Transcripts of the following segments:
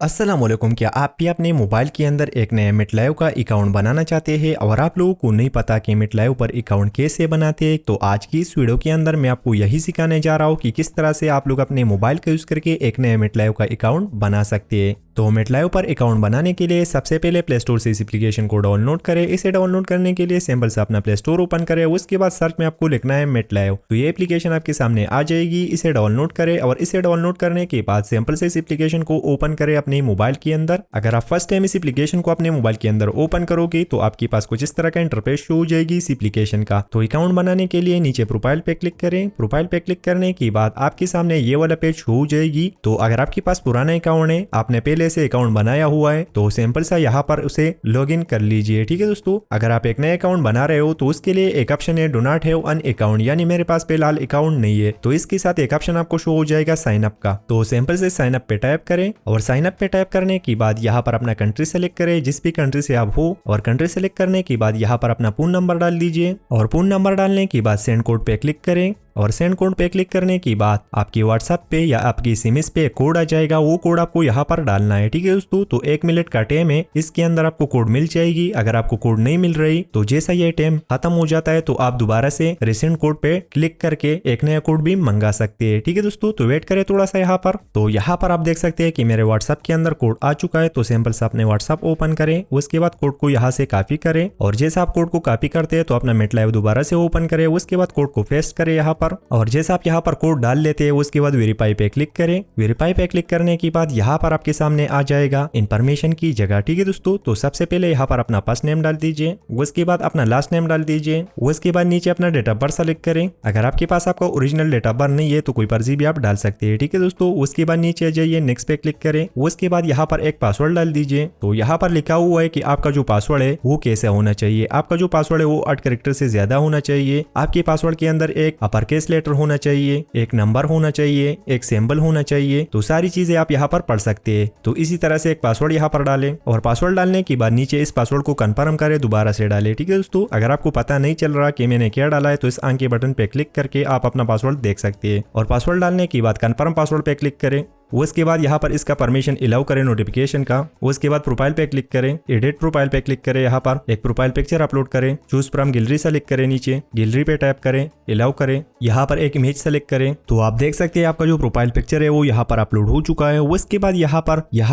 अस्सलामुअलैकुम। क्या आप भी अपने मोबाइल के अंदर एक नया मिटलायो का अकाउंट बनाना चाहते हैं और आप लोगों को नहीं पता कि मिटलायो पर अकाउंट कैसे बनाते हैं? तो आज की इस वीडियो के अंदर मैं आपको यही सिखाने जा रहा हूँ कि किस तरह से आप लोग अपने मोबाइल का यूज़ करके एक नया मिटलायो का अकाउंट बना सकते हैं। तो मिटलायो पर अकाउंट बनाने के लिए सबसे पहले प्ले स्टोर से इस एप्लीकेशन को डाउनलोड करें। इसे डाउनलोड करने के लिए सिंपल से अपना प्ले स्टोर ओपन करें। उसके बाद सर्च में आपको लिखना है मिटलायो, तो ये एप्लीकेशन आपके सामने आ जाएगी। इसे डाउनलोड करें और इसे डाउनलोड करने के बाद सिंपल से इस एप्लीकेशन को ओपन करें अपने मोबाइल के अंदर। अगर आप फर्स्ट टाइम इस एप्लीकेशन को अपने मोबाइल के अंदर ओपन करोगे तो आपके पास कुछ इस तरह का इंटरफेस शो हो जाएगी इस एप्लीकेशन का। तो अकाउंट बनाने के लिए नीचे प्रोफाइल पे क्लिक करें। प्रोफाइल पे क्लिक करने के बाद आपके सामने ये वाला पेज शो हो जाएगी। तो अगर आपके पास पुराना अकाउंट है, आपने पहले से अकाउंट बनाया हुआ है, तो सिंपल सा यहाँ पर उसे लॉगिन कर लीजिए। ठीक है दोस्तों, अगर आप एक नया अकाउंट बना रहे हो तो उसके लिए एक ऑप्शन है do not have an account, यानी मेरे पास फिलहाल अकाउंट नहीं है। तो इसके साथ एक ऑप्शन आपको शो हो जाएगा साइन अप का। तो सिंपल से साइन अप पे टाइप करें और साइन अप पे टाइप करने के बाद यहाँ पर अपना कंट्री सेलेक्ट करें, जिस भी कंट्री से आप हो, और कंट्री सेलेक्ट करने के बाद यहाँ पर अपना फोन नंबर डाल दीजिए और फोन नंबर डालने के बाद सेंड कोड पे क्लिक करें। और सेंड कोड पे क्लिक करने के बाद आपकी व्हाट्सएप पे या आपकी एसएमएस पे कोड आ जाएगा, वो कोड आपको यहाँ पर डालना है। ठीक है दोस्तों, तो 1 मिनट का टाइम है, इसके अंदर आपको कोड मिल जाएगी। अगर आपको कोड नहीं मिल रही तो जैसा ये टाइम खत्म हो जाता है तो आप दोबारा से रिसेंट कोड पे क्लिक करके एक नया कोड भी मंगा सकते हैं। ठीक है दोस्तों, तो वेट करें थोड़ा सा यहाँ पर। तो यहाँ पर आप देख सकते हैं कि मेरे व्हाट्सएप के अंदर कोड आ चुका है। तो सिंपल से अपने व्हाट्सएप ओपन करें, उसके बाद कोड को यहाँ से कॉपी करें और जैसा आप कोड को कॉपी करते हैं तो अपना मिटलायो दोबारा से ओपन करें, उसके बाद कोड को पेस्ट करें यहाँ पर। और जैसा यहाँ पर कोड डाल लेते हैं उसके बाद वेरीफाई पे क्लिक करें। वेरीफाई पे क्लिक करने के बाद यहाँ पर आपके सामने आ जाएगा इन्फॉर्मेशन की जगह। ठीक है दोस्तों, तो सबसे पहले यहाँ पर अपना फर्स्ट नेम डाल दीजिए, उसके बाद अपना लास्ट नेम डाल दीजिए, उसके बाद नीचे अपना डेट ऑफ बर्थ सेलेक्ट करें। अगर आपके पास आपका ओरिजिनल डेट ऑफ बर्थ नहीं है तो कोई फर्जी भी आप डाल सकते हैं। ठीक है दोस्तों, उसके बाद नीचे जाइए, नेक्स्ट पे क्लिक करें, उसके बाद यहाँ पर एक पासवर्ड डाल दीजिए। तो यहाँ पर लिखा हुआ है कि आपका जो पासवर्ड है वो कैसा होना चाहिए। आपका जो पासवर्ड है वो 8 कैरेक्टर से ज्यादा होना चाहिए। आपके पासवर्ड के अंदर एक अपर केस लेटर होना चाहिए, एक नंबर होना चाहिए, एक सिंबल होना चाहिए। तो सारी चीजें आप यहाँ पर पढ़ सकते हैं। तो इसी तरह से एक पासवर्ड यहाँ पर डालें और पासवर्ड डालने के बाद नीचे इस पासवर्ड को कंफर्म करें, दोबारा से डालें। ठीक है दोस्तों, अगर आपको पता नहीं चल रहा कि मैंने क्या डाला है तो इस आंख के बटन पे क्लिक करके आप अपना पासवर्ड देख सकते हैं। और पासवर्ड डालने के बाद कंफर्म पासवर्ड पे क्लिक करें, उसके बाद यहाँ पर इसका परमिशन अलाउ करें नोटिफिकेशन का। उसके बाद प्रोफाइल पे क्लिक करें, एडिट प्रोफाइल पे क्लिक करें, यहाँ पर एक प्रोफाइल पिक्चर अपलोड करें, चूज फ्रॉम गैलरी सेलेक्ट करें, नीचे गैलरी पे टैप करें, अलाउ करें, यहाँ पर एक इमेज सेलेक्ट करें। तो आप देख सकते हैं आपका जो प्रोफाइल पिक्चर है वो यहाँ पर अपलोड हो चुका है। उसके बाद यहाँ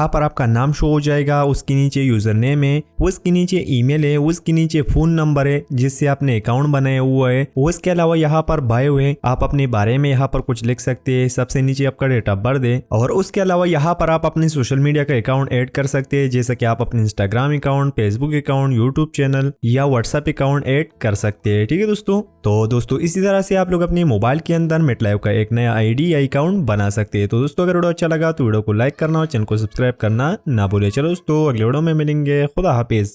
पर आपका नाम शो हो जाएगा, उसके नीचे यूजर नेम है, उसके नीचे ईमेल है, उसके नीचे फोन नंबर है जिससे आपने अकाउंट बनाया हुआ है। उसके अलावा यहाँ पर बायो है, आप अपने बारे में यहाँ पर कुछ लिख सकते हैं। सबसे नीचे आपका डेट ऑफ बर्थ है और उसके अलावा यहाँ पर आप अपने सोशल मीडिया का अकाउंट ऐड कर सकते हैं, जैसे कि आप अपने Instagram account, Facebook account, YouTube channel या व्हाट्सएप अकाउंट ऐड कर सकते हैं। ठीक है दोस्तों, तो दोस्तों इसी तरह से आप लोग अपने मोबाइल के अंदर मिटलायो का एक नया आईडी या अकाउंट बना सकते हैं। तो दोस्तों अगर वीडियो अच्छा लगा तो वीडियो को लाइक करना और चैनल को सब्सक्राइब करना ना भूले। चलो दोस्तों, अगले वीडियो में मिलेंगे। खुदा हाफिज।